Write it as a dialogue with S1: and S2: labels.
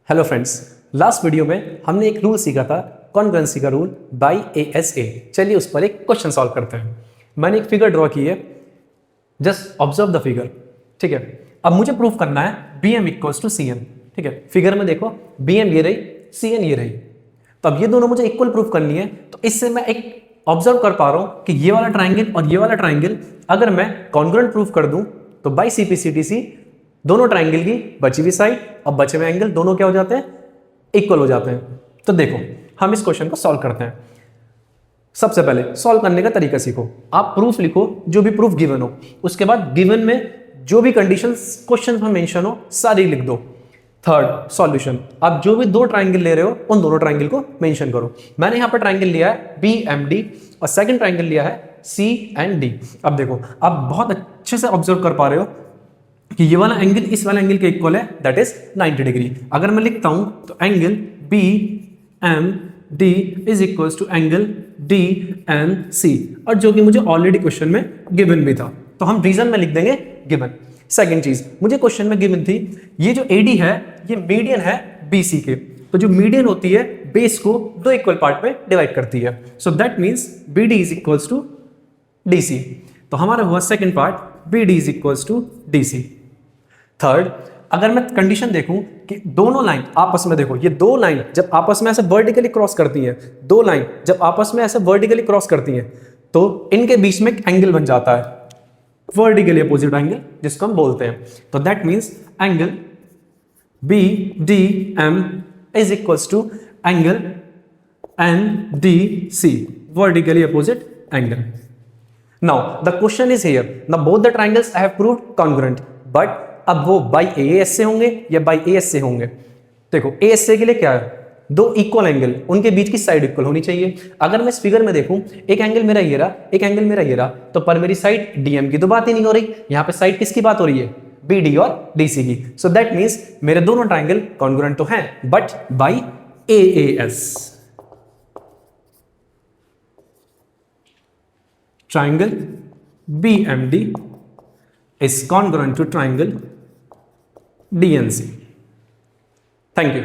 S1: Hello friends, last video में हमने एक रूल सीखा था कॉन्ग्रुएंसी का रूल बाई ASA। चलिए उस पर एक क्वेश्चन सॉल्व करते हैं। मैंने एक फिगर ड्रॉ की है, जस्ट ऑब्जर्व द फिगर। ठीक है, अब मुझे प्रूव करना है BM इक्वल्स टू CN। ठीक है, फिगर में देखो BM ये रही, CN ये रही, तो अब ये दोनों मुझे इक्वल प्रूव करनी है। तो इससे मैं एक ऑब्जर्व कर पा रहा हूं कि ये वाला ट्राइंगल और ये वाला ट्राइंगल अगर मैं कॉन्ग्रुएंट प्रूव कर दूं तो बाई CPCTC दोनों ट्राइंगल की बची हुई साइड और बचे हुए एंगल दोनों क्या हो जाते हैं, इक्वल हो जाते हैं। तो देखो हम इस क्वेश्चन को सॉल्व करते हैं। सबसे पहले सॉल्व करने का तरीका सीखो। आप प्रूफ लिखो, जो भी प्रूफ गिवन हो, उसके बाद गिवन में जो भी कंडीशंस क्वेश्चन में मेंशन हो सारी लिख दो। थर्ड सॉल्यूशन, आप जो भी दो ट्राइंगल ले रहे हो उन दोनों ट्राइंगल को मेंशन करो। मैंने यहां पर ट्राइंगल लिया है BMD और सेकंड ट्राइंगल लिया है CND। अब देखो आप बहुत अच्छे से ऑब्जर्व कर पा रहे हो कि ये वाला एंगल इस वाला एंगल के इक्वल है, दैट इज 90 डिग्री। अगर मैं लिखता हूं तो angle BMD is equal to angle DMC, और जो कि मुझे ऑलरेडी क्वेश्चन में गिवन भी था, तो हम रीजन में लिख देंगे गिवन। सेकंड चीज मुझे क्वेश्चन में गिवन थी, ये जो AD है ये मीडियन है BC के, तो जो मीडियन होती है बेस को दो इक्वल पार्ट में डिवाइड करती है। So that means BD is equals to DC। तो हमारा हुआ second part BD is equals to DC। Third, अगर मैं कंडीशन देखूं कि दोनों लाइन आपस में, देखो ये दो लाइन जब आपस में ऐसे वर्टिकली क्रॉस करती हैं, दो लाइन जब आपस में ऐसे वर्टिकली क्रॉस करती हैं तो इनके बीच में एक एंगल बन जाता है, वर्टिकली अपोजिट एंगल जिसको हम बोलते हैं। तो that means angle BDM is equals to angle NDC, vertically opposite angle. Now the question is here, now both the triangles I have proved congruent, but अब वो बाई AS से होंगे या बाई AS से होंगे। देखो AS के लिए क्या है, दो इक्वल एंगल, उनके बीच की साइड इक्वल होनी चाहिए। अगर मैं इस फिगर में देखूं, एक एंगल मेरा ये रहा, एक एंगल मेरा ये रहा, तो पर मेरी साइड DM की तो बात ही नहीं हो रही, यहां पे साइड किसकी बात हो रही है, BD और DC की। सो दैट मींस मेरे दोनों ट्राइंगल कॉन्ग्रुएंट तो हैं, but by AAS। Triangle BMD is congruent to triangle DNC. Thank you.